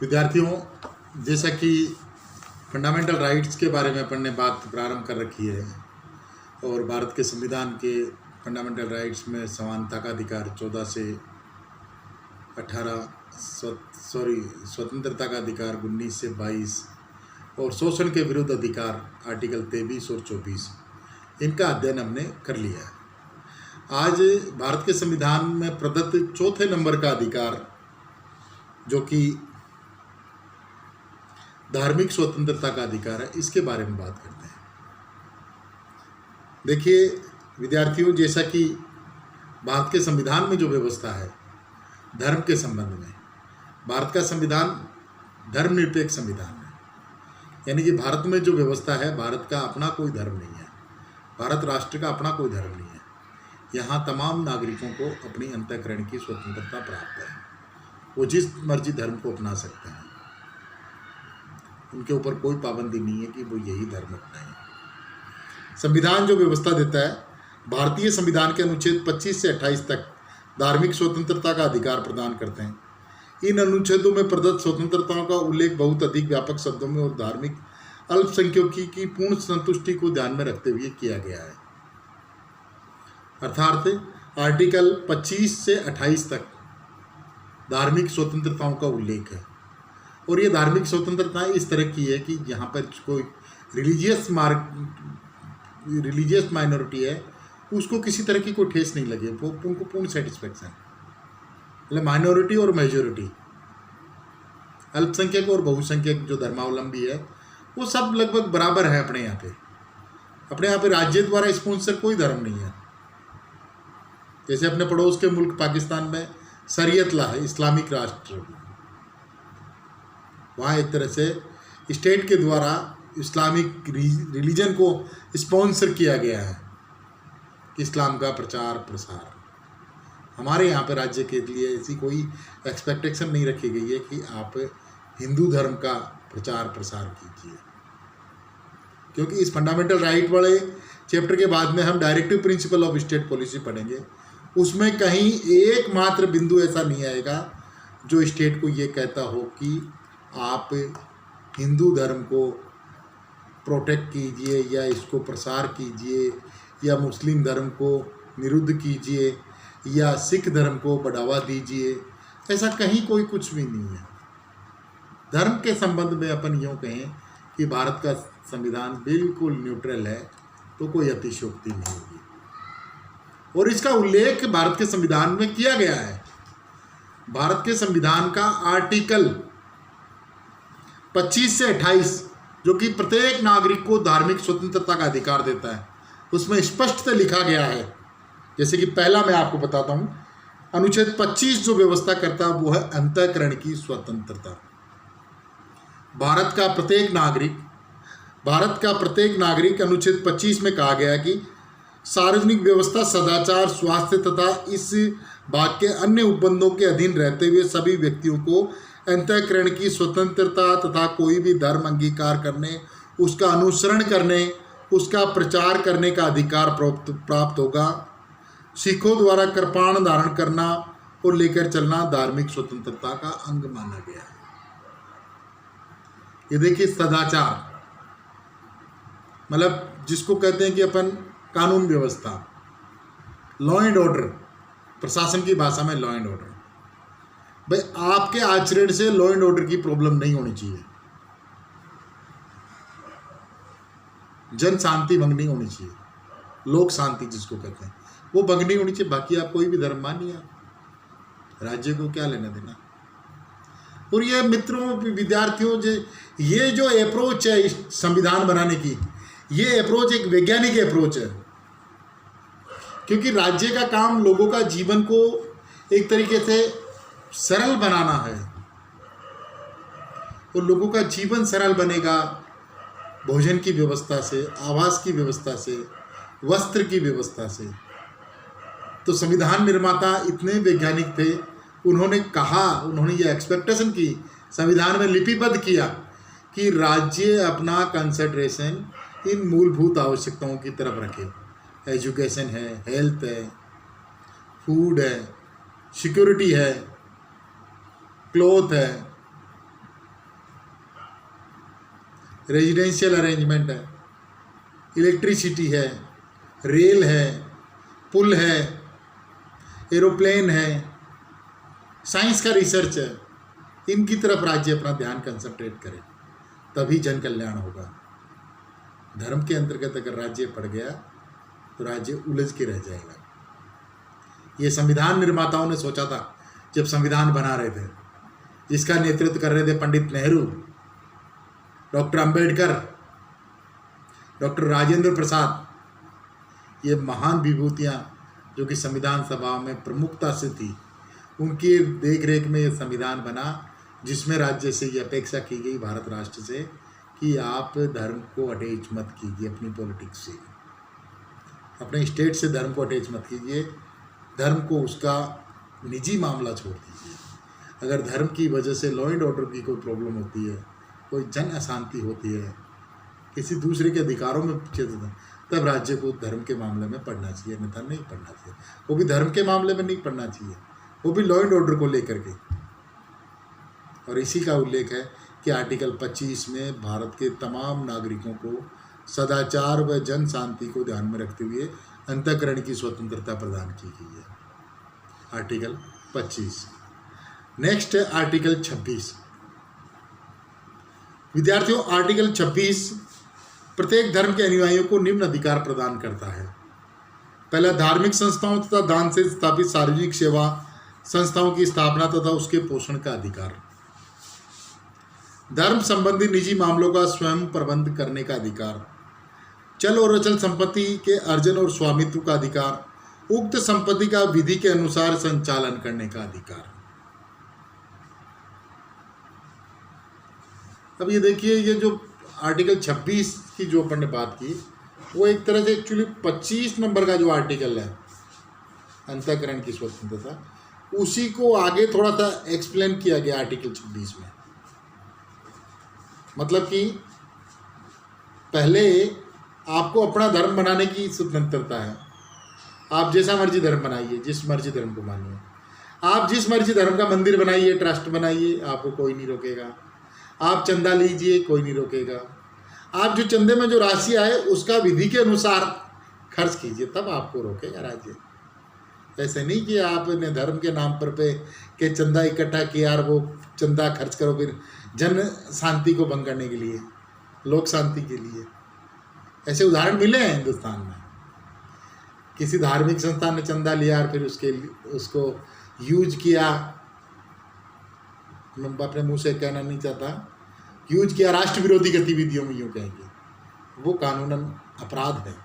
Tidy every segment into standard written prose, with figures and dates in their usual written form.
विद्यार्थियों, जैसा कि फंडामेंटल राइट्स के बारे में अपन ने बात प्रारंभ कर रखी है और भारत के संविधान के फंडामेंटल राइट्स में समानता का अधिकार 14 से 18 स्वतंत्रता का अधिकार 19 से 22 और शोषण के विरुद्ध अधिकार आर्टिकल 23 और 24 इनका अध्ययन हमने कर लिया है। आज भारत के संविधान में प्रदत्त चौथे नंबर का अधिकार जो कि धार्मिक स्वतंत्रता का अधिकार है, इसके बारे में बात करते हैं। देखिए विद्यार्थियों, जैसा कि भारत के संविधान में जो व्यवस्था है धर्म के संबंध में, भारत का संविधान धर्मनिरपेक्ष संविधान है। यानी कि भारत में जो व्यवस्था है, भारत का अपना कोई धर्म नहीं है, भारत राष्ट्र का अपना कोई धर्म नहीं है। यहाँ तमाम नागरिकों को अपनी अंतःकरण की स्वतंत्रता प्राप्त है, वो जिस मर्जी धर्म को अपना सकते हैं, उनके ऊपर कोई पाबंदी नहीं है कि वो यही धर्म अपनाएं। संविधान जो व्यवस्था देता है, भारतीय संविधान के अनुच्छेद 25 से 28 तक धार्मिक स्वतंत्रता का अधिकार प्रदान करते हैं। इन अनुच्छेदों में प्रदत्त स्वतंत्रताओं का उल्लेख बहुत अधिक व्यापक शब्दों में और धार्मिक अल्पसंख्यकों की पूर्ण संतुष्टि को ध्यान में रखते हुए किया गया है। अर्थात आर्टिकल 25 से 28 तक धार्मिक स्वतंत्रताओं का उल्लेख है और ये धार्मिक स्वतंत्रता इस तरह की है कि यहाँ पर कोई रिलीजियस माइनॉरिटी है, उसको किसी तरह की कोई ठेस नहीं लगे, वो उनको पूर्ण सेटिस्फेक्शन। मतलब माइनॉरिटी और मेजॉरिटी, अल्पसंख्यक और बहुसंख्यक जो धर्मावलंबी है, वो सब लगभग बराबर है अपने यहाँ पे राज्य द्वारा स्पॉन्सर कोई धर्म नहीं है। जैसे अपने पड़ोस के मुल्क पाकिस्तान में शरीयत ला है, इस्लामिक राष्ट्र, वहाँ एक तरह से स्टेट के द्वारा इस्लामिक रिलीजन को स्पॉन्सर किया गया है, इस्लाम का प्रचार प्रसार। हमारे यहाँ पे राज्य के लिए ऐसी कोई एक्सपेक्टेशन नहीं रखी गई है कि आप हिंदू धर्म का प्रचार प्रसार कीजिए, क्योंकि इस फंडामेंटल राइट वाले चैप्टर के बाद में हम directive principle of state policy पढ़ेंगे। उसमें कहीं एकमात्र बिंदु ऐसा नहीं आएगा जो स्टेट को ये कहता हो कि आप हिंदू धर्म को प्रोटेक्ट कीजिए या इसको प्रसार कीजिए या मुस्लिम धर्म को निरुद्ध कीजिए या सिख धर्म को बढ़ावा दीजिए। ऐसा कहीं कोई कुछ भी नहीं है। धर्म के संबंध में अपन यूँ कहें कि भारत का संविधान बिल्कुल न्यूट्रल है तो कोई अतिशयोक्ति नहीं होगी और इसका उल्लेख भारत के संविधान में किया गया है। भारत के संविधान का आर्टिकल 25 से 28 जो कि प्रत्येक नागरिक को धार्मिक स्वतंत्रता का अधिकार देता है, उसमें स्पष्ट से लिखा गया है। जैसे कि पहला मैं आपको बताता हूं, अनुच्छेद 25 जो व्यवस्था करता है वो है अंतःकरण की स्वतंत्रता। भारत का प्रत्येक नागरिक अनुच्छेद 25 में कहा गया है कि सार्वजनिक व्यवस्था, सदाचार, स्वास्थ्य तथा इस भाग के अन्य उपबंधों के अधीन रहते हुए सभी व्यक्तियों को अंतःकरण की स्वतंत्रता तथा कोई भी धर्म अंगीकार करने, उसका अनुसरण करने, उसका प्रचार करने का अधिकार प्राप्त होगा। सिखों द्वारा कृपाण धारण करना और लेकर चलना धार्मिक स्वतंत्रता का अंग माना गया है। ये देखिए, सदाचार मतलब जिसको कहते हैं कि अपन कानून व्यवस्था, लॉ एंड ऑर्डर, प्रशासन की भाषा में लॉ एंड ऑर्डर। भाई आपके आचरण से लॉ एंड ऑर्डर की प्रॉब्लम नहीं होनी चाहिए, जन शांति भंग नहीं होनी चाहिए, लोक शांति जिसको कहते हैं वो भंग नहीं होनी चाहिए। बाकी आप कोई भी धर्म मानिए, राज्य को क्या लेना देना। और ये मित्रों, विद्यार्थियों, ये जो अप्रोच है संविधान बनाने की, ये अप्रोच एक वैज्ञानिक अप्रोच है, क्योंकि राज्य का काम लोगों का जीवन को एक तरीके से सरल बनाना है और लोगों का जीवन सरल बनेगा भोजन की व्यवस्था से, आवास की व्यवस्था से, वस्त्र की व्यवस्था से। तो संविधान निर्माता इतने वैज्ञानिक थे, उन्होंने ये एक्सपेक्टेशन की, संविधान में लिपिबद्ध किया कि राज्य अपना कंसंट्रेशन इन मूलभूत आवश्यकताओं की तरफ रखे। एजुकेशन है, हेल्थ है, फूड है, सिक्योरिटी है, क्लोथ है, रेजिडेंशियल अरेंजमेंट है, इलेक्ट्रिसिटी है, रेल है, पुल है, एरोप्लेन है, साइंस का रिसर्च है, इनकी तरफ राज्य अपना ध्यान कंसंट्रेट करे, तभी जन कल्याण होगा। धर्म के अंतर्गत अगर राज्य पड़ गया तो राज्य उलझ के रह जाएगा। ये संविधान निर्माताओं ने सोचा था जब संविधान बना रहे थे, जिसका नेतृत्व कर रहे थे पंडित नेहरू, डॉक्टर अंबेडकर, डॉक्टर राजेंद्र प्रसाद। ये महान विभूतियाँ जो कि संविधान सभा में प्रमुखता से थी, उनकी देखरेख में ये संविधान बना, जिसमें राज्य से ये अपेक्षा की गई, भारत राष्ट्र से, कि आप धर्म को अटैच मत कीजिए अपनी पॉलिटिक्स से, अपने स्टेट से धर्म को अटैच मत कीजिए, धर्म को उसका निजी मामला छोड़ दीजिए। अगर धर्म की वजह से लॉ एंड ऑर्डर की कोई प्रॉब्लम होती है, कोई जन अशांति होती है, किसी दूसरे के अधिकारों में चेतना, तब राज्य को धर्म के मामले में पढ़ना चाहिए, अन्यथा नहीं पढ़ना चाहिए। वो भी धर्म के मामले में नहीं पढ़ना चाहिए, वो भी लॉ एंड ऑर्डर को लेकर के। और इसी का उल्लेख है कि आर्टिकल 25 में भारत के तमाम नागरिकों को सदाचार व जन शांति को ध्यान में रखते हुए अंतःकरण की स्वतंत्रता प्रदान की गई है। आर्टिकल 25। नेक्स्ट है आर्टिकल 26। विद्यार्थियों, आर्टिकल 26 प्रत्येक धर्म के अनुयायियों को निम्न अधिकार प्रदान करता है। पहला, धार्मिक संस्थाओं तथा दान से स्थापित सार्वजनिक सेवा संस्थाओं की स्थापना तथा उसके पोषण का अधिकार। धर्म संबंधी निजी मामलों का स्वयं प्रबंध करने का अधिकार। चल और अचल संपत्ति के अर्जन और स्वामित्व का अधिकार। उक्त संपत्ति का विधि के अनुसार संचालन करने का अधिकार। अब ये देखिए, ये जो आर्टिकल 26 की जो अपन ने बात की, वो एक तरह से एक्चुअली 25 नंबर का जो आर्टिकल है अंतःकरण की स्वतंत्रता, उसी को आगे थोड़ा सा एक्सप्लेन किया गया आर्टिकल 26 में। मतलब कि पहले आपको अपना धर्म बनाने की स्वतंत्रता है, आप जैसा मर्जी धर्म बनाइए, जिस मर्जी धर्म को मानिए, आप जिस मर्जी धर्म का मंदिर बनाइए, ट्रस्ट बनाइए, आपको कोई नहीं रोकेगा। आप चंदा लीजिए, कोई नहीं रोकेगा। आप जो चंदे में जो राशि आए उसका विधि के अनुसार खर्च कीजिए, तब आपको रोकेगा राज्य। ऐसे नहीं कि आपने धर्म के नाम पर पे के चंदा इकट्ठा किया और वो चंदा खर्च करो फिर जन शांति को भंग करने के लिए, लोक शांति के लिए। ऐसे उदाहरण मिले हैं हिंदुस्तान में। किसी धार्मिक संस्थान ने चंदा लिया और फिर उसको यूज किया, मैं अपने मुंह से कहना नहीं चाहता, यूज किया राष्ट्र विरोधी गतिविधियों में, यूँ कहेंगे, वो कानूनन अपराध है।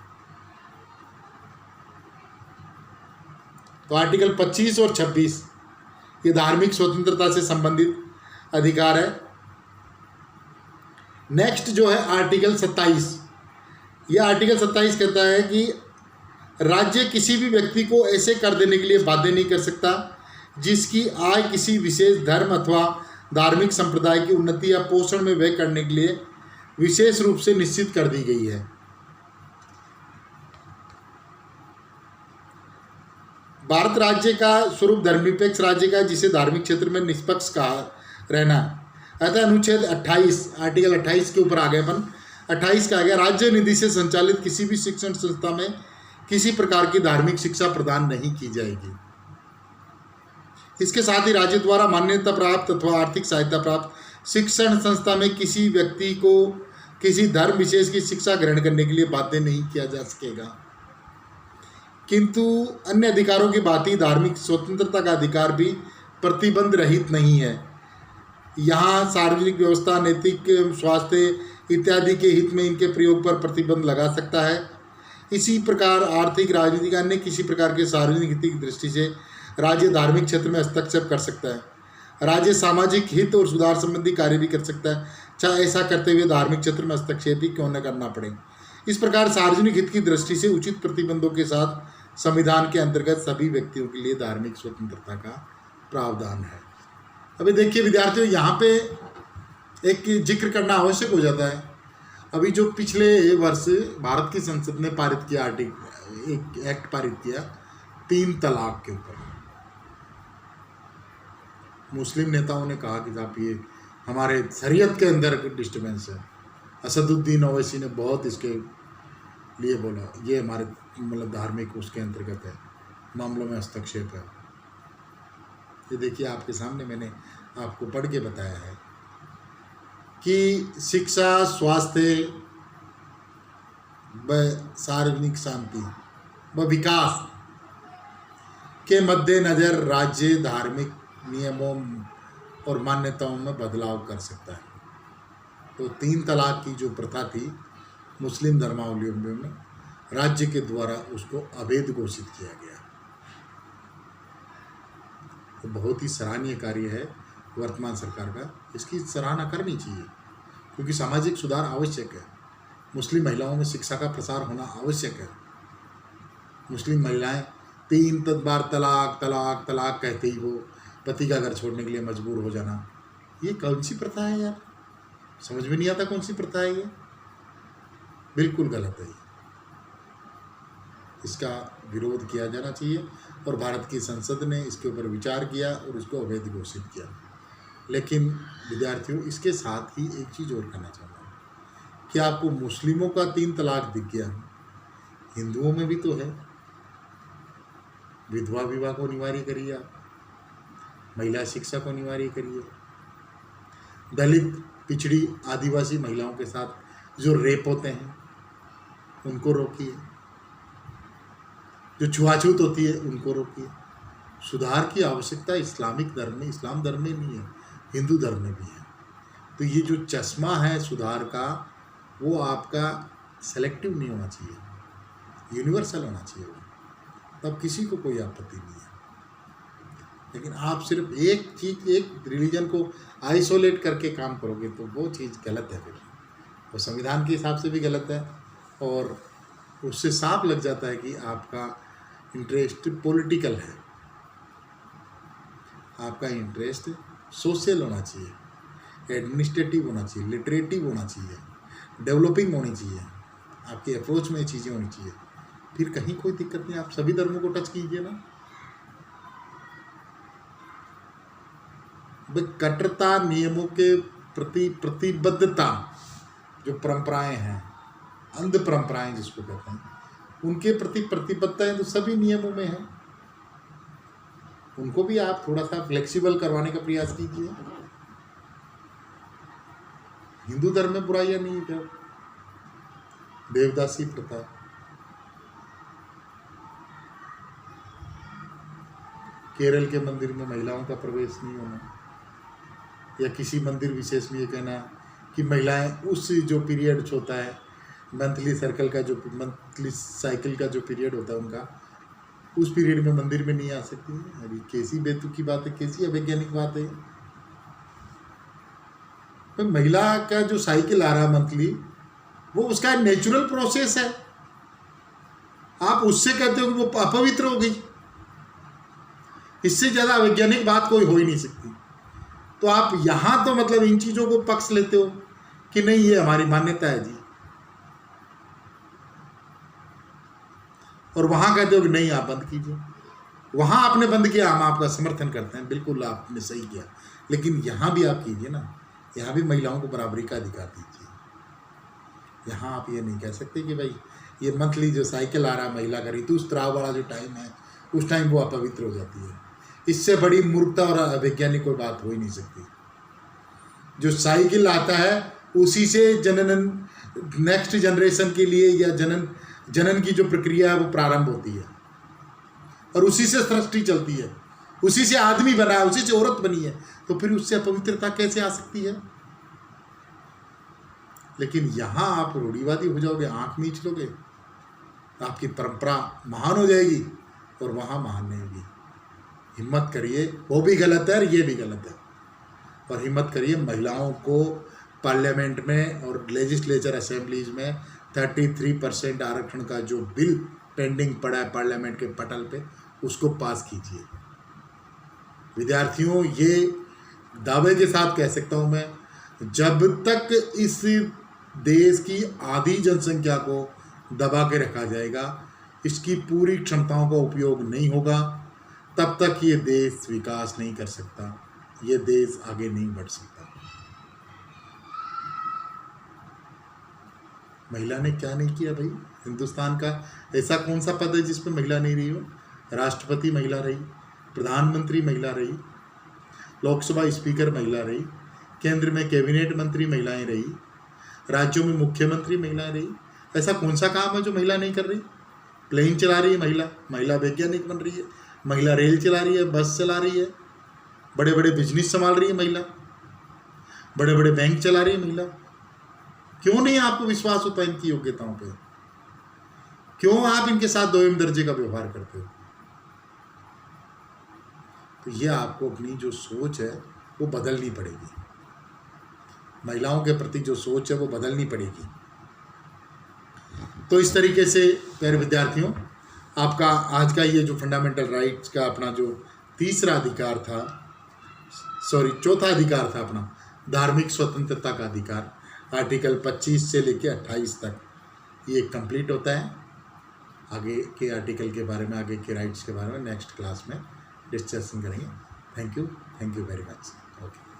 तो आर्टिकल 25 और 26 ये धार्मिक स्वतंत्रता से संबंधित अधिकार है। नेक्स्ट जो है आर्टिकल 27। यह आर्टिकल 27 कहता है कि राज्य किसी भी व्यक्ति को ऐसे कर देने के लिए बाध्य नहीं कर सकता जिसकी आय किसी विशेष धर्म अथवा धार्मिक संप्रदाय की उन्नति या पोषण में व्यय करने के लिए विशेष रूप से निश्चित कर दी गई है। भारत राज्य का स्वरूप धर्मनिरपेक्ष राज्य का, जिसे धार्मिक क्षेत्र में निष्पक्ष कहा रहना। अतः अनुच्छेद 28 आर्टिकल 28 के ऊपर आ गए अपन। 28 का आ गया, राज्य निधि से संचालित किसी भी शिक्षण संस्था में किसी प्रकार की धार्मिक शिक्षा प्रदान नहीं की जाएगी। इसके साथ ही राज्य द्वारा मान्यता प्राप्त अथवा आर्थिक सहायता प्राप्त शिक्षण संस्था में किसी व्यक्ति को किसी धर्म विशेष की शिक्षा ग्रहण करने के लिए बाध्य नहीं किया जा सकेगा। किंतु अन्य अधिकारों की भांति धार्मिक स्वतंत्रता का अधिकार भी प्रतिबंध रहित नहीं है। यहाँ सार्वजनिक व्यवस्था, नैतिक, स्वास्थ्य इत्यादि के हित में इनके प्रयोग पर प्रतिबंध लगा सकता है। इसी प्रकार आर्थिक, राजनीतिक, अन्य किसी प्रकार के सार्वजनिक हित की दृष्टि से राज्य धार्मिक क्षेत्र में हस्तक्षेप कर सकता है। राज्य सामाजिक हित और सुधार संबंधी कार्य भी कर सकता है, चाहे ऐसा करते हुए धार्मिक क्षेत्र में हस्तक्षेप ही क्यों न करना पड़े। इस प्रकार सार्वजनिक हित की दृष्टि से उचित प्रतिबंधों के साथ संविधान के अंतर्गत सभी व्यक्तियों के लिए धार्मिक स्वतंत्रता का प्रावधान है। अभी देखिए विद्यार्थियों, यहाँ पे एक जिक्र करना आवश्यक हो जाता है। अभी जो पिछले वर्ष भारत की संसद ने पारित किया एक एक्ट पारित किया 3 तलाक के ऊपर, मुस्लिम नेताओं ने कहा कि साहब ये हमारे शरीयत के अंदर डिस्टर्बेंस है, असदुद्दीन ओवैसी ने बहुत इसके लिए बोला, ये हमारे मतलब धार्मिक उसके अंतर्गत है, मामलों में हस्तक्षेप है। ये देखिए आपके सामने मैंने आपको पढ़ के बताया है कि शिक्षा, स्वास्थ्य व सार्वजनिक शांति व विकास के मद्देनज़र राज्य धार्मिक नियमों और मान्यताओं में बदलाव कर सकता है। तो 3 तलाक की जो प्रथा थी मुस्लिम धर्मावलंबियों में, राज्य के द्वारा उसको अवैध घोषित किया गया। तो बहुत ही सराहनीय कार्य है वर्तमान सरकार का, इसकी सराहना करनी चाहिए, क्योंकि सामाजिक सुधार आवश्यक है। मुस्लिम महिलाओं में शिक्षा का प्रसार होना आवश्यक है। मुस्लिम महिलाएं 3 बार तलाक तलाक तलाक कहते ही वो पति का घर छोड़ने के लिए मजबूर हो जाना, ये कौन सी प्रथा है यार? समझ में नहीं आता कौन सी प्रथा है ये। बिल्कुल गलत है। इसका विरोध किया जाना चाहिए और भारत की संसद ने इसके ऊपर विचार किया और इसको अवैध घोषित किया। लेकिन विद्यार्थियों, इसके साथ ही एक चीज़ और कहना चाहूँगा कि आपको मुस्लिमों का 3 तलाक दिख गया, हिंदुओं में भी तो है। विधवा विवाह को अनिवार्य करिए आप, महिला शिक्षा को अनिवार्य करिए, दलित, पिछड़ी, आदिवासी महिलाओं के साथ जो रेप होते हैं उनको रोकिए, जो छुआछूत होती है उनको रोकिए। सुधार की आवश्यकता इस्लामिक धर्म में, इस्लाम धर्म में नहीं है, हिंदू धर्म में भी है। तो ये जो चश्मा है सुधार का, वो आपका सेलेक्टिव नहीं होना चाहिए, यूनिवर्सल होना चाहिए वो, तब किसी को कोई आपत्ति नहीं है। लेकिन आप सिर्फ एक चीज़, एक रिलीजन को आइसोलेट करके काम करोगे तो वो चीज़ गलत है। फिर वो संविधान के हिसाब से भी गलत है और उससे साफ लग जाता है कि आपका इंटरेस्ट पॉलिटिकल है। आपका इंटरेस्ट सोशल होना चाहिए, एडमिनिस्ट्रेटिव होना चाहिए, लिटरेटिव होना चाहिए, डेवलपिंग होनी चाहिए, आपकी अप्रोच में चीज़ें होनी चाहिए। फिर कहीं कोई दिक्कत नहीं, आप सभी धर्मों को टच कीजिए ना। कट्टरता, नियमों के प्रति प्रतिबद्धता, जो परंपराएं हैं, अंध परंपराएं जिसको कहते हैं, उनके प्रति प्रतिबद्धताएं तो सभी नियमों में है। उनको भी आप थोड़ा सा फ्लेक्सिबल करवाने का प्रयास कीजिए। हिंदू धर्म में बुराइयां नहीं है क्या? देवदासी प्रथा, केरल के मंदिर में महिलाओं का प्रवेश नहीं होना, या किसी मंदिर विशेष में ये कहना कि महिलाएं उस जो पीरियड होता है मंथली सर्कल का, जो मंथली साइकिल का जो पीरियड होता है उनका, उस पीरियड में मंदिर में नहीं आ सकती। अभी कैसी बेतुकी बात है, कैसी अवैज्ञानिक बात है। तो महिला का जो साइकिल आ रहा है मंथली, वो उसका नेचुरल प्रोसेस है। आप उससे कहते हो कि वो अपवित्र हो गई, इससे ज़्यादा अवैज्ञानिक बात कोई हो ही नहीं सकती। तो आप यहाँ तो मतलब इन चीज़ों को पक्ष लेते हो कि नहीं ये हमारी मान्यता है जी, और वहाँ कहते हो कि नहीं आप बंद कीजिए। वहाँ आपने बंद किया, हम आपका समर्थन करते हैं, बिल्कुल आपने सही किया, लेकिन यहाँ भी आप कीजिए ना। यहाँ भी महिलाओं को बराबरी का अधिकार दीजिए। यहाँ आप ये नहीं कह सकते कि भाई ये मंथली जो साइकिल आ रहा है महिला का ऋतुस्राव वाला जो टाइम है, उस टाइम वो अपवित्र हो जाती है। इससे बड़ी मूर्खता और अवैज्ञानिक कोई बात हो ही नहीं सकती। जो साइकिल आता है उसी से जनन, नेक्स्ट जनरेशन के लिए या जनन की जो प्रक्रिया है वो प्रारंभ होती है, और उसी से सृष्टि चलती है, उसी से आदमी बना है, उसी से औरत बनी है। तो फिर उससे अपवित्रता कैसे आ सकती है? लेकिन यहाँ आप रूढ़िवादी हो जाओगे, आंख मीच लोगे, आपकी परंपरा महान हो जाएगी और वहाँ महान नहीं होगी। हिम्मत करिए, वो भी गलत है और ये भी गलत है, और हिम्मत करिए महिलाओं को पार्लियामेंट में और लेजिस्लेचर असेंबलीज में 33% आरक्षण का जो बिल पेंडिंग पड़ा है पार्लियामेंट के पटल पे, उसको पास कीजिए। विद्यार्थियों, ये दावे के साथ कह सकता हूँ मैं, जब तक इस देश की आधी जनसंख्या को दबा के रखा जाएगा, इसकी पूरी क्षमताओं का उपयोग नहीं होगा, तब तक ये देश विकास नहीं कर सकता, ये देश आगे नहीं बढ़ सकता। महिला ने क्या नहीं किया भाई? हिंदुस्तान का ऐसा कौन सा पद है जिस पे महिला नहीं रही हो? राष्ट्रपति महिला रही, प्रधानमंत्री महिला रही, लोकसभा स्पीकर महिला रही, केंद्र में कैबिनेट मंत्री महिलाएं रही, राज्यों में मुख्यमंत्री महिलाएं रही। ऐसा कौन सा काम है जो महिला नहीं कर रही? प्लेन चला रही है महिला, महिला वैज्ञानिक बन रही है, महिला रेल चला रही है, बस चला रही है, बड़े बड़े बिजनेस संभाल रही है महिला, बड़े बड़े बैंक चला रही है महिला। क्यों नहीं आपको विश्वास होता इनकी योग्यताओं पे? क्यों आप इनके साथ दोयम दर्जे का व्यवहार करते हो? तो ये आपको अपनी जो सोच है वो बदलनी पड़ेगी। महिलाओं के प्रति जो सोच है वो बदलनी पड़ेगी। तो इस तरीके से प्यारे विद्यार्थियों, आपका आज का ये जो फंडामेंटल राइट्स का अपना जो तीसरा अधिकार था, चौथा अधिकार था अपना, धार्मिक स्वतंत्रता का अधिकार, आर्टिकल 25 से लेकर 28 तक ये कंप्लीट होता है। आगे के आर्टिकल के बारे में, आगे के राइट्स के बारे में नेक्स्ट क्लास में डिस्कशन करेंगे। Thank you very much. Okay.